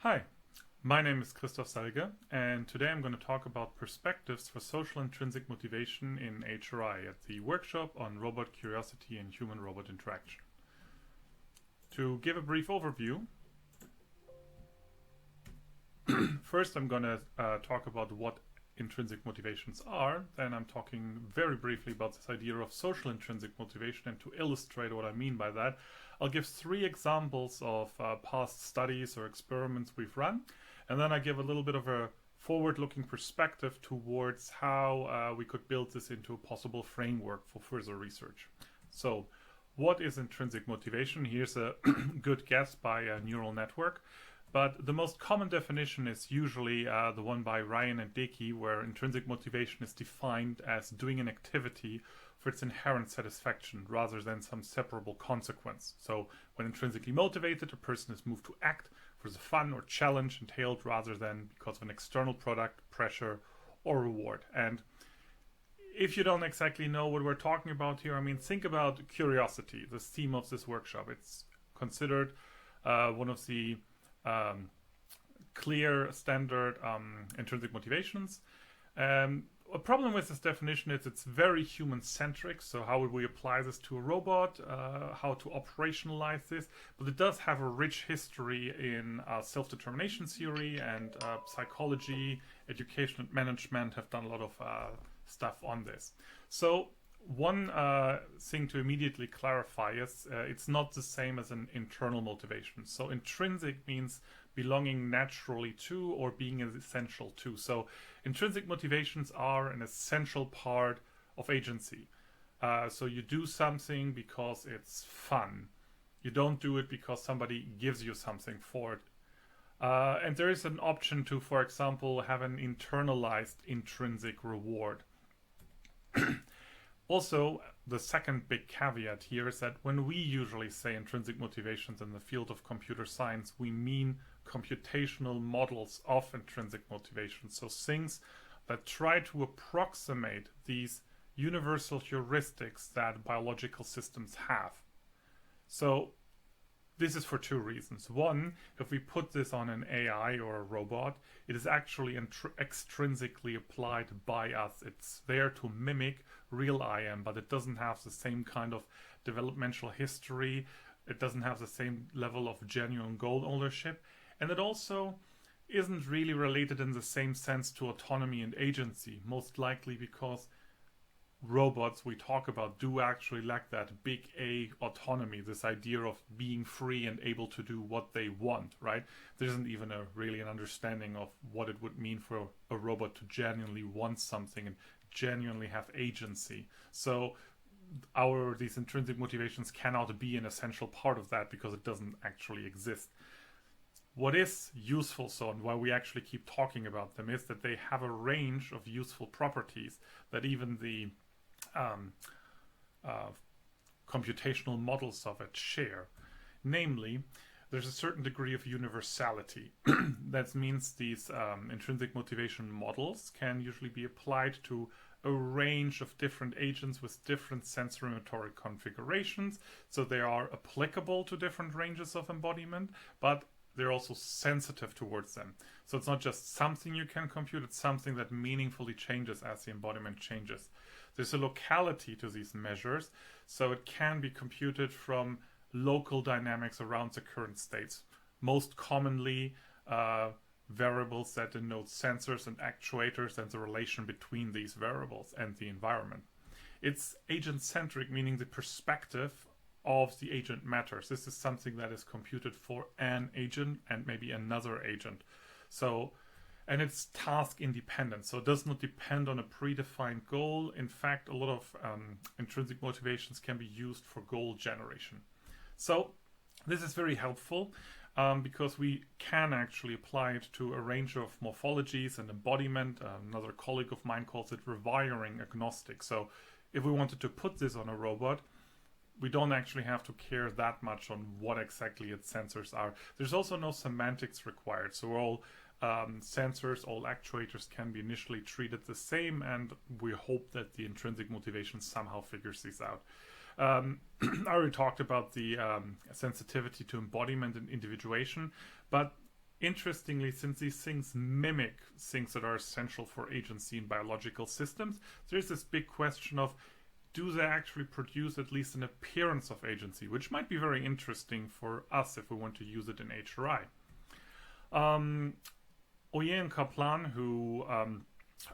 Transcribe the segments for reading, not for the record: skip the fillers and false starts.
Hi, my name is Christoph Salge, and today I'm going to talk about perspectives for social intrinsic motivation in HRI at the workshop on robot curiosity and human-robot interaction. To give a brief overview, first I'm going to talk about what intrinsic motivations are, then I'm talking very briefly about this idea of social intrinsic motivation, and to illustrate what I mean by that, I'll give 3 examples of past studies or experiments we've run, and then I give a little bit of a forward-looking perspective towards how we could build this into a possible framework for further research. So, what is intrinsic motivation? Here's a good guess by a neural network. But the most common definition is usually the one by Ryan and Dickey, where intrinsic motivation is defined as doing an activity for its inherent satisfaction rather than some separable consequence. So when intrinsically motivated, a person is moved to act for the fun or challenge entailed rather than because of an external product, pressure, or reward. And if you don't exactly know what we're talking about here, I mean, think about curiosity, the theme of this workshop. It's considered one of the clear standard intrinsic motivations. A problem with this definition is it's very human-centric, so how would we apply this to a robot, how to operationalize this, but it does have a rich history in self-determination theory, and psychology, education and management have done a lot of stuff on this. So one thing to immediately clarify is it's not the same as an internal motivation. So intrinsic means belonging naturally to or being essential to. So intrinsic motivations are an essential part of agency. So you do something because it's fun. You don't do it because somebody gives you something for it. And there is an option to, for example, have an internalized intrinsic reward. Also, the second big caveat here is that when we usually say intrinsic motivations in the field of computer science, we mean computational models of intrinsic motivation. So things that try to approximate these universal heuristics that biological systems have. So this is for 2 reasons. One, if we put this on an AI or a robot, it is actually extrinsically applied by us. It's there to mimic real IM, but it doesn't have the same kind of developmental history. It doesn't have the same level of genuine goal ownership. And it also isn't really related in the same sense to autonomy and agency, most likely because robots we talk about do actually lack that big A autonomy, this idea of being free and able to do what they want, right? There isn't even really an understanding of what it would mean for a robot to genuinely want something and genuinely have agency. So these intrinsic motivations cannot be an essential part of that because it doesn't actually exist. What is useful, so, and why we actually keep talking about them, is that they have a range of useful properties that even the computational models of it share. Namely, there's a certain degree of universality. That means these intrinsic motivation models can usually be applied to a range of different agents with different sensorimotor configurations. So they are applicable to different ranges of embodiment, but they're also sensitive towards them. So it's not just something you can compute, it's something that meaningfully changes as the embodiment changes. There's a locality to these measures, so it can be computed from local dynamics around the current states. Most commonly, variables that denote sensors and actuators and the relation between these variables and the environment. It's agent-centric, meaning the perspective of the agent matters. This is something that is computed for an agent and maybe another agent. So, and it's task independent, so it does not depend on a predefined goal. In fact, a lot of intrinsic motivations can be used for goal generation. So this is very helpful because we can actually apply it to a range of morphologies and embodiment. Another colleague of mine calls it rewiring agnostic. So if we wanted to put this on a robot, we don't actually have to care that much on what exactly its sensors are. There's also no semantics required, so all sensors, all actuators can be initially treated the same, and we hope that the intrinsic motivation somehow figures these out. I already talked about the sensitivity to embodiment and individuation, but interestingly, since these things mimic things that are essential for agency in biological systems, there's this big question of, do they actually produce at least an appearance of agency, which might be very interesting for us if we want to use it in HRI. Oye and Kaplan, who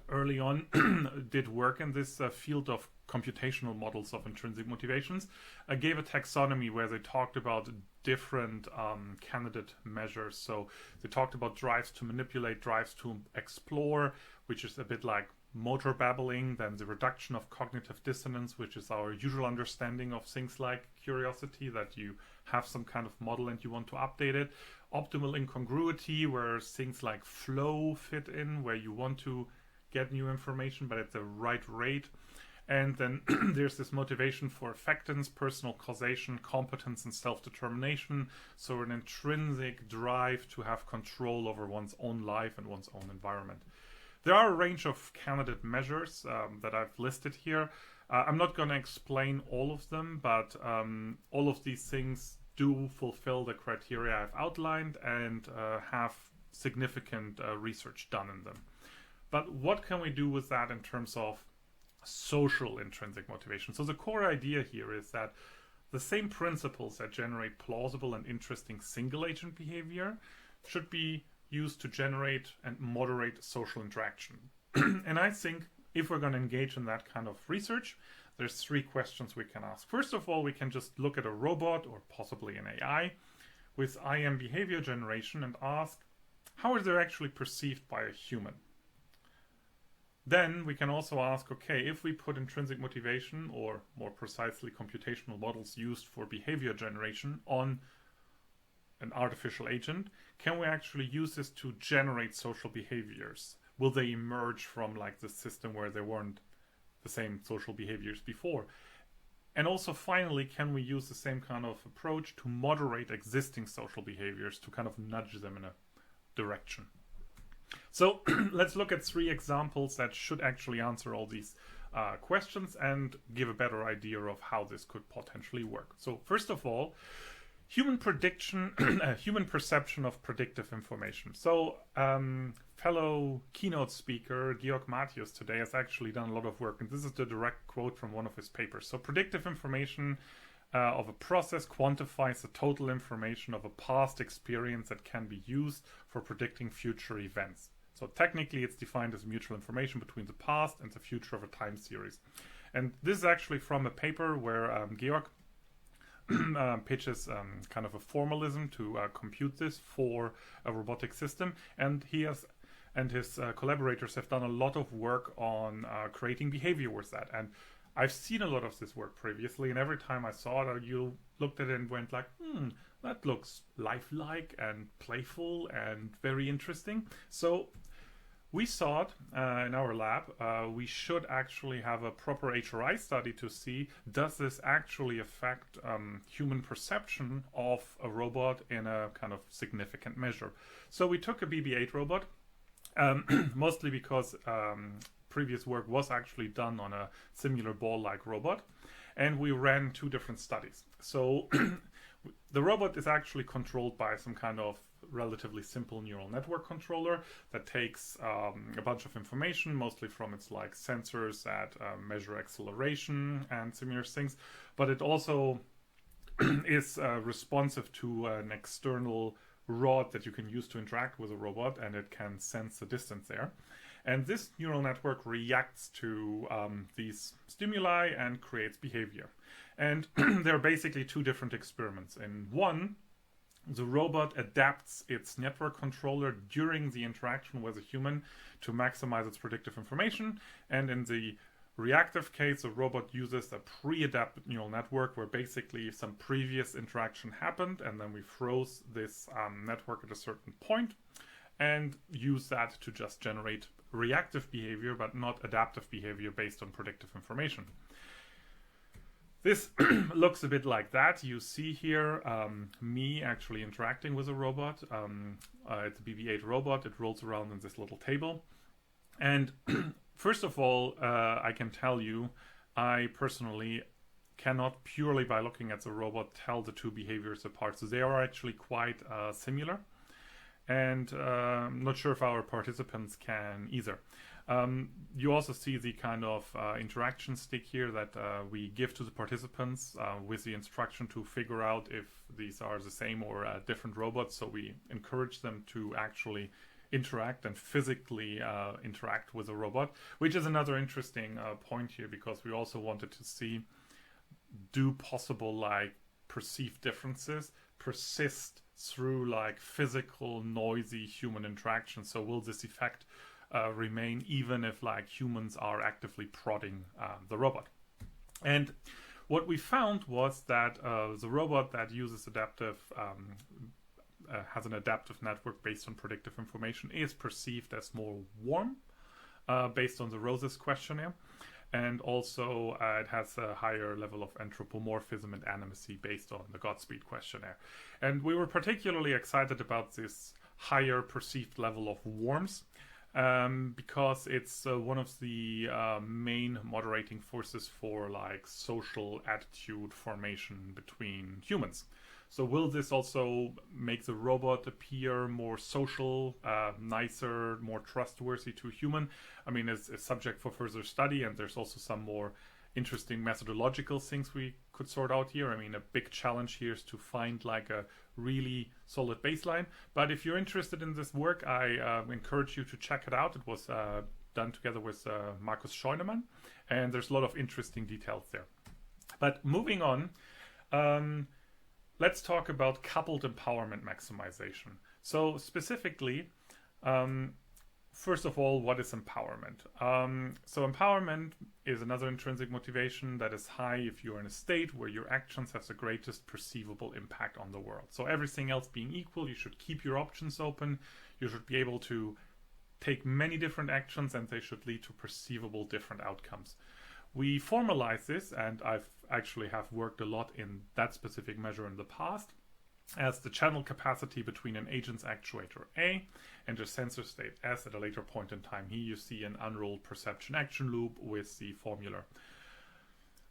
early on did work in this field of computational models of intrinsic motivations, gave a taxonomy where they talked about different candidate measures. So they talked about drives to manipulate, drives to explore, which is a bit like motor babbling, then the reduction of cognitive dissonance, which is our usual understanding of things like curiosity, that you have some kind of model and you want to update it. Optimal incongruity, where things like flow fit in, where you want to get new information but at the right rate. And then there's this motivation for affectance, personal causation, competence, and self-determination. So an intrinsic drive to have control over one's own life and one's own environment. There are a range of candidate measures that I've listed here. I'm not going to explain all of them, but all of these things do fulfill the criteria I've outlined and have significant research done in them. But what can we do with that in terms of social intrinsic motivation? So the core idea here is that the same principles that generate plausible and interesting single agent behavior should be used to generate and moderate social interaction. And I think if we're going to engage in that kind of research, there's three questions we can ask. First of all, we can just look at a robot or possibly an AI with IM behavior generation and ask, how are they actually perceived by a human? Then we can also ask, okay, if we put intrinsic motivation, or more precisely computational models used for behavior generation, on an artificial agent, can we actually use this to generate social behaviors? Will they emerge from like the system where there weren't the same social behaviors before? And also finally, can we use the same kind of approach to moderate existing social behaviors, to kind of nudge them in a direction? So let's look at three examples that should actually answer all these questions and give a better idea of how this could potentially work. So first of all, human prediction, human perception of predictive information. So fellow keynote speaker Georg Matthias today has actually done a lot of work, and this is the direct quote from one of his papers. So predictive information of a process quantifies the total information of a past experience that can be used for predicting future events. So technically it's defined as mutual information between the past and the future of a time series. And this is actually from a paper where Georg pitches kind of a formalism to compute this for a robotic system, and he has and his collaborators have done a lot of work on creating behavior with that. And I've seen a lot of this work previously, and every time I saw it, you looked at it and went like, that looks lifelike and playful and very interesting. So we thought in our lab, we should actually have a proper HRI study to see, does this actually affect human perception of a robot in a kind of significant measure? So we took a BB-8 robot, mostly because previous work was actually done on a similar ball-like robot, and we ran two different studies. So the robot is actually controlled by some kind of relatively simple neural network controller that takes a bunch of information, mostly from its like sensors that measure acceleration and similar things, but it also is responsive to an external rod that you can use to interact with a robot, and it can sense the distance there. And this neural network reacts to these stimuli and creates behavior. And there are basically two different experiments. In one, the robot adapts its network controller during the interaction with a human to maximize its predictive information. And in the reactive case, the robot uses a pre-adapted neural network where basically some previous interaction happened, and then we froze this network at a certain point and use that to just generate reactive behavior, but not adaptive behavior based on predictive information. This looks a bit like that. You see here me actually interacting with a robot. It's a BB-8 robot. It rolls around in this little table. And first of all, I can tell you, I personally cannot purely by looking at the robot tell the two behaviors apart. So they are actually quite similar. and I'm not sure if our participants can either. You also see the kind of interaction stick here that we give to the participants with the instruction to figure out if these are the same or different robots. So we encourage them to actually interact and physically interact with a robot, which is another interesting point here, because we also wanted to see, do possible like perceived differences persist through like physical noisy human interaction? So will this effect remain even if like humans are actively prodding the robot? And what we found was that the robot that uses adaptive has an adaptive network based on predictive information is perceived as more warm based on the ROSES questionnaire. And also it has a higher level of anthropomorphism and animacy based on the Godspeed questionnaire. And we were particularly excited about this higher perceived level of warmth because it's one of the main moderating forces for like social attitude formation between humans. So will this also make the robot appear more social, nicer, more trustworthy to a human? I mean, it's a subject for further study, and there's also some more interesting methodological things we could sort out here. I mean, a big challenge here is to find like a really solid baseline. But if you're interested in this work, I encourage you to check it out. It was done together with Markus Scheunemann, and there's a lot of interesting details there. But moving on, let's talk about coupled empowerment maximization. So specifically, first of all, what is empowerment? So empowerment is another intrinsic motivation that is high if you're in a state where your actions have the greatest perceivable impact on the world. So everything else being equal, you should keep your options open. You should be able to take many different actions, and they should lead to perceivable different outcomes. We formalize this, and I've actually have worked a lot in that specific measure in the past, as the channel capacity between an agent's actuator A and a sensor state S at a later point in time. Here you see an unrolled perception action loop with the formula.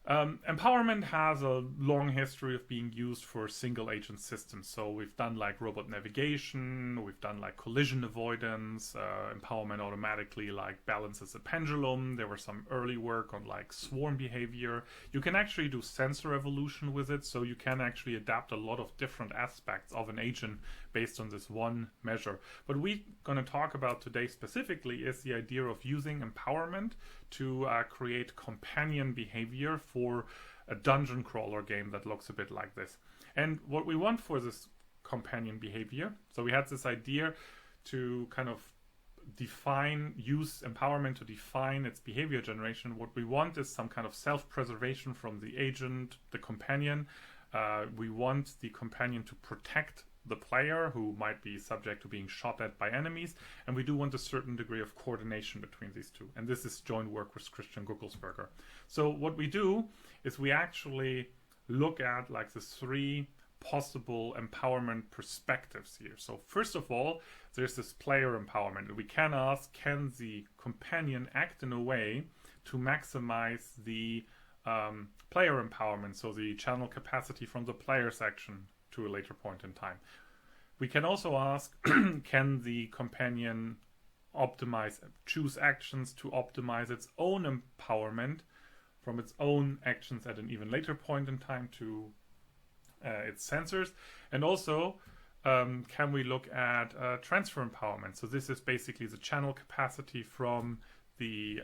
Empowerment has a long history of being used for single agent systems. So we've done like robot navigation, we've done like collision avoidance, empowerment automatically like balances a pendulum. There was some early work on like swarm behavior. You can actually do sensor evolution with it, so you can actually adapt a lot of different aspects of an agent based on this one measure. But we're going to talk about today specifically is the idea of using empowerment to create companion behavior for a dungeon crawler game that looks a bit like this. And what we want for this companion behavior, so we had this idea to kind of use empowerment to define its behavior generation. What we want is some kind of self-preservation from the agent, the companion. We want the companion to protect the player, who might be subject to being shot at by enemies, and we do want a certain degree of coordination between these two. And this is joint work with Christian Guckelsberger. So what we do is we actually look at like the three possible empowerment perspectives here. So first of all, there's this player empowerment. We can ask, can the companion act in a way to maximize the player empowerment, so the channel capacity from the player section to a later point in time. We can also ask, can the companion choose actions to optimize its own empowerment from its own actions at an even later point in time to its sensors? And also, can we look at transfer empowerment? So this is basically the channel capacity from the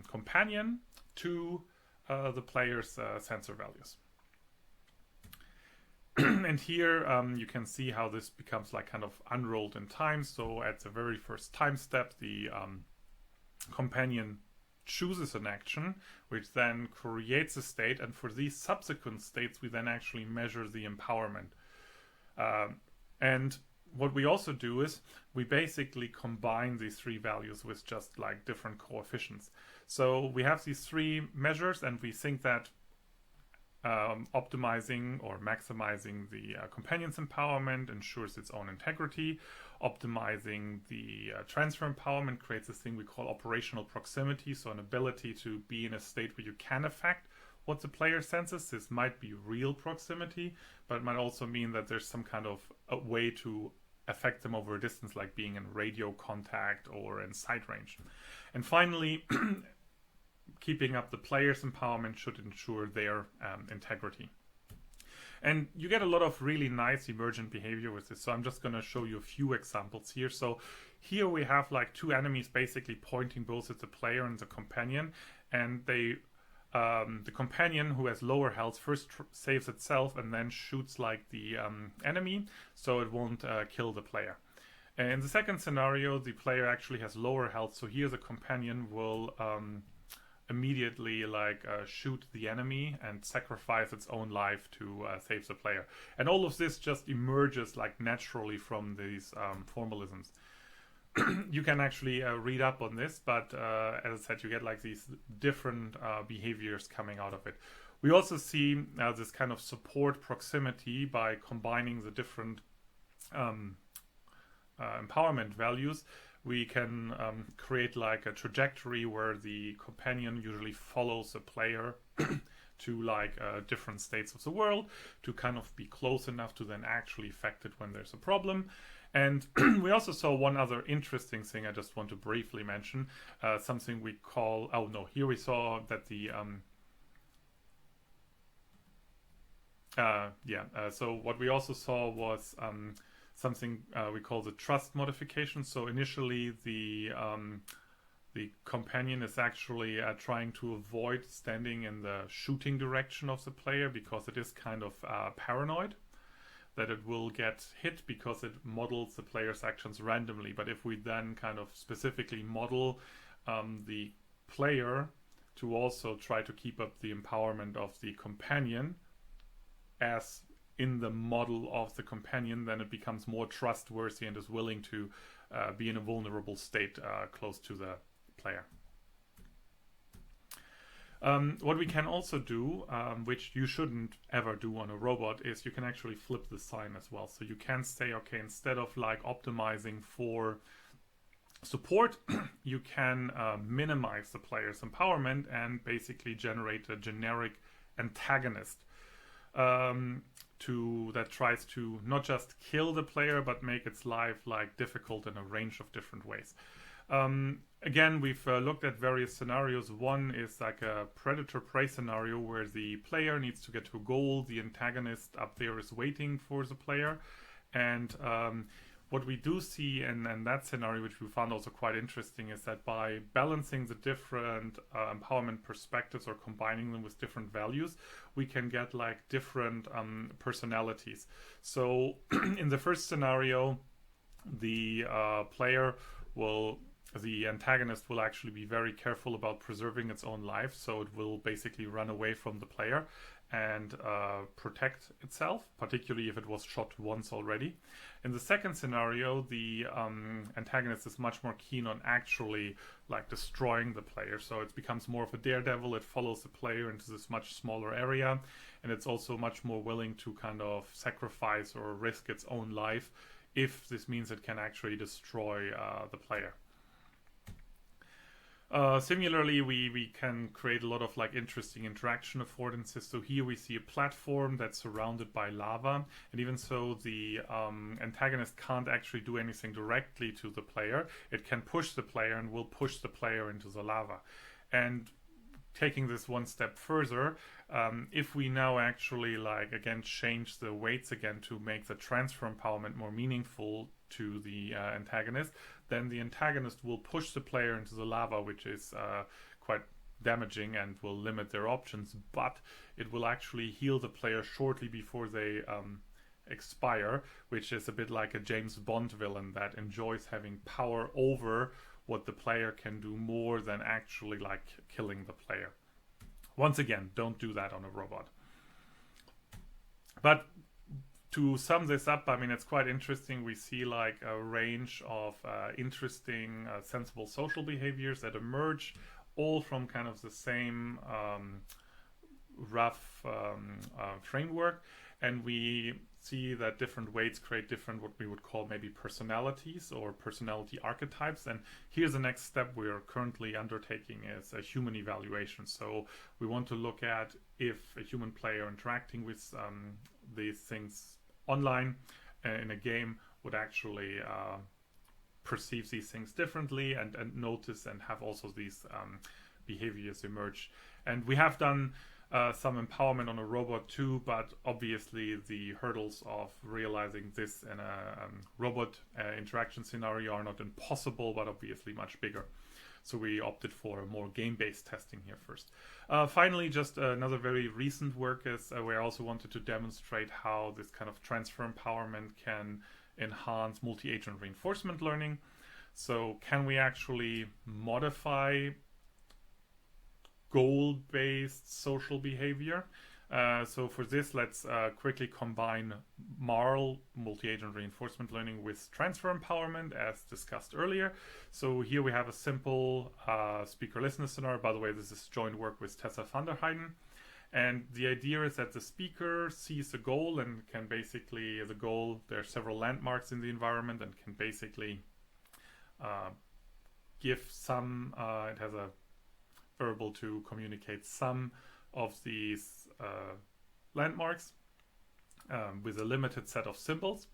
companion to the player's sensor values. And here you can see how this becomes like kind of unrolled in time. So at the very first time step, the companion chooses an action, which then creates a state. And for these subsequent states, we then actually measure the empowerment. And what we also do is we basically combine these three values with just like different coefficients. So we have these three measures, and we think that optimizing or maximizing the companion's empowerment ensures its own integrity. Optimizing the transfer empowerment creates this thing we call operational proximity, so an ability to be in a state where you can affect what the player senses. This might be real proximity, but it might also mean that there's some kind of a way to affect them over a distance, like being in radio contact or in sight range. And finally, keeping up the player's empowerment should ensure their integrity. And you get a lot of really nice emergent behavior with this. So I'm just going to show you a few examples here. So here we have like two enemies basically pointing both at the player and the companion. And they, the companion who has lower health first saves itself and then shoots like the enemy, so it won't kill the player. And in the second scenario, the player actually has lower health. So here the companion will immediately like shoot the enemy and sacrifice its own life to save the player. And all of this just emerges like naturally from these formalisms. You can actually read up on this, but as I said, you get like these different behaviors coming out of it. We also see this kind of support proximity by combining the different empowerment values. We can create like a trajectory where the companion usually follows the player to like different states of the world to kind of be close enough to then actually affect it when there's a problem. And we also saw one other interesting thing I just want to briefly mention, something we call, here we saw that the so what we also saw was something we call the trust modification. So initially the companion is actually trying to avoid standing in the shooting direction of the player because it is kind of paranoid that it will get hit because it models the player's actions randomly. But if we then kind of specifically model the player to also try to keep up the empowerment of the companion as in the model of the companion, then it becomes more trustworthy and is willing to be in a vulnerable state close to the player. What we can also do, which you shouldn't ever do on a robot, is you can actually flip the sign as well. So you can say, okay, instead of like optimizing for support, you can minimize the player's empowerment and basically generate a generic antagonist that tries to not just kill the player but make its life like difficult in a range of different ways. Again, we've looked at various scenarios. One is like a predator-prey scenario where the player needs to get to a goal. The antagonist up there is waiting for the player. And what we do see in that scenario, which we found also quite interesting, is that by balancing the different empowerment perspectives or combining them with different values, we can get like different personalities. So in the first scenario, the the antagonist will actually be very careful about preserving its own life, so it will basically run away from the player and protect itself, particularly if it was shot once already. In the second scenario, the antagonist is much more keen on actually like destroying the player, so it becomes more of a daredevil. It follows the player into this much smaller area, and it's also much more willing to kind of sacrifice or risk its own life if this means it can actually destroy the player. Similarly, we can create a lot of like interesting interaction affordances. So here we see a platform that's surrounded by lava, and even so the antagonist can't actually do anything directly to the player. It can push the player and will push the player into the lava. And taking this one step further, if we now actually like again change the weights again to make the transfer empowerment more meaningful to the antagonist, then the antagonist will push the player into the lava, which is quite damaging and will limit their options, but it will actually heal the player shortly before they expire, which is a bit like a James Bond villain that enjoys having power over what the player can do more than actually like killing the player. Once again, don't do that on a robot. But to sum this up, I mean, it's quite interesting. We see like a range of interesting, sensible social behaviors that emerge, all from kind of the same rough framework. And we see that different weights create different, what we would call maybe personalities or personality archetypes. And here's the next step we are currently undertaking is a human evaluation. So we want to look at if a human player interacting with these things online in a game would actually perceive these things differently and notice and have also these behaviors emerge. And we have done some empowerment on a robot too, but obviously the hurdles of realizing this in a robot interaction scenario are not impossible, but obviously much bigger. So we opted for a more game-based testing here first. Finally, just another very recent work is where I also wanted to demonstrate how this kind of transfer empowerment can enhance multi-agent reinforcement learning. So can we actually modify goal-based social behavior? So for this, let's quickly combine MARL, multi-agent reinforcement learning, with transfer empowerment as discussed earlier. So here we have a simple speaker-listener scenario. By the way, this is joint work with Tessa van der Heijden. And the idea is that the speaker sees a goal and can basically, the goal, there are several landmarks in the environment and can basically give some, it has a variable to communicate some of these landmarks with a limited set of symbols.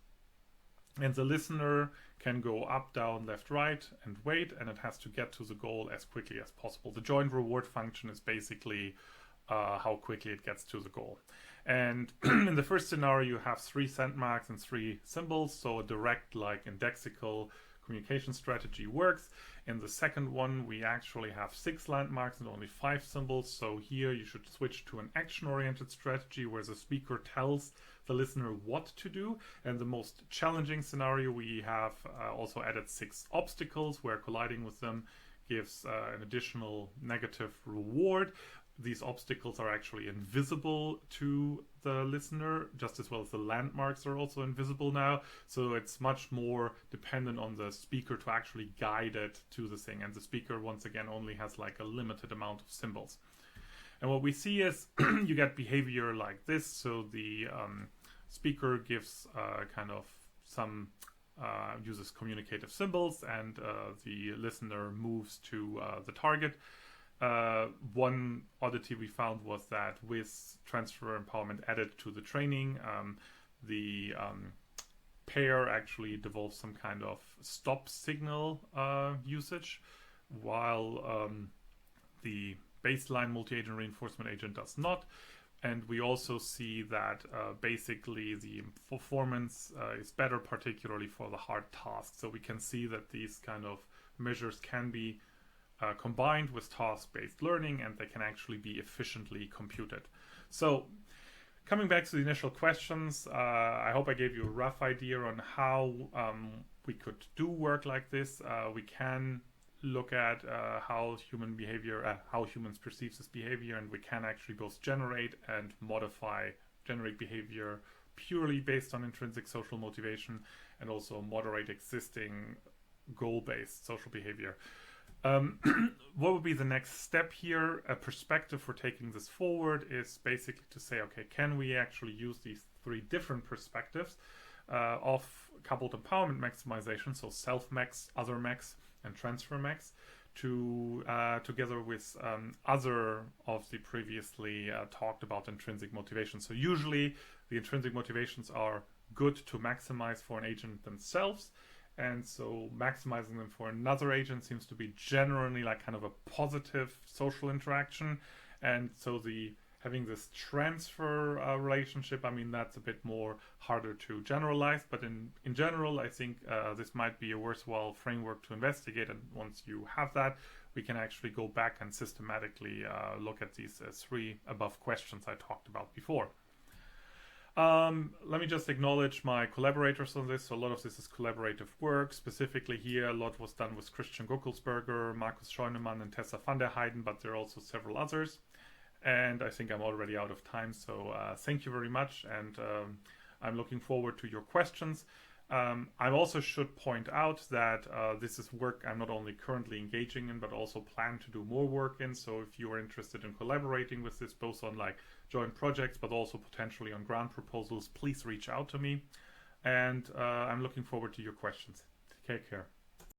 And the listener can go up, down, left, right, and wait, and it has to get to the goal as quickly as possible. The joint reward function is basically how quickly it gets to the goal. And in the first scenario, you have 3 landmarks and 3 symbols, so a direct, like indexical communication strategy works. In the second one, we actually have 6 landmarks and only 5 symbols. So here you should switch to an action-oriented strategy where the speaker tells the listener what to do. And the most challenging scenario, we have also added 6 obstacles where colliding with them gives an additional negative reward. These obstacles are actually invisible to the listener, just as well as the landmarks are also invisible now. So it's much more dependent on the speaker to actually guide it to the thing. And the speaker, once again, only has like a limited amount of symbols. And what we see is you get behavior like this. So the speaker gives kind of some, uses communicative symbols, and the listener moves to the target. One oddity we found was that with transfer empowerment added to the training, the pair actually devolves some kind of stop signal usage, while the baseline multi-agent reinforcement agent does not. And we also see that basically the performance is better, particularly for the hard tasks. So we can see that these kind of measures can be combined with task-based learning, and they can actually be efficiently computed. So coming back to the initial questions, I hope I gave you a rough idea on how we could do work like this. We can look at how human behavior, how humans perceive this behavior, and we can actually both generate and generate behavior purely based on intrinsic social motivation, and also moderate existing goal-based social behavior. What would be the next step here? A perspective for taking this forward is basically to say, okay, can we actually use these 3 different perspectives of coupled empowerment maximization, so self-max, other-max, and transfer-max, to together with other of the previously talked about intrinsic motivations. So usually the intrinsic motivations are good to maximize for an agent themselves, and so maximizing them for another agent seems to be generally like kind of a positive social interaction. And so having this transfer relationship, I mean, that's a bit more harder to generalize, but in general, I think this might be a worthwhile framework to investigate. And once you have that, we can actually go back and systematically look at these 3 above questions I talked about before. Let me just acknowledge my collaborators on this. So a lot of this is collaborative work. Specifically here, a lot was done with Christian Guckelsberger, Markus Scheunemann, and Tessa van der Heijden, but there are also several others. And I think I'm already out of time, so thank you very much, and I'm looking forward to your questions. I also should point out that this is work I'm not only currently engaging in, but also plan to do more work in. So if you are interested in collaborating with this, both on like joint projects, but also potentially on grant proposals, please reach out to me. And I'm looking forward to your questions. Take care.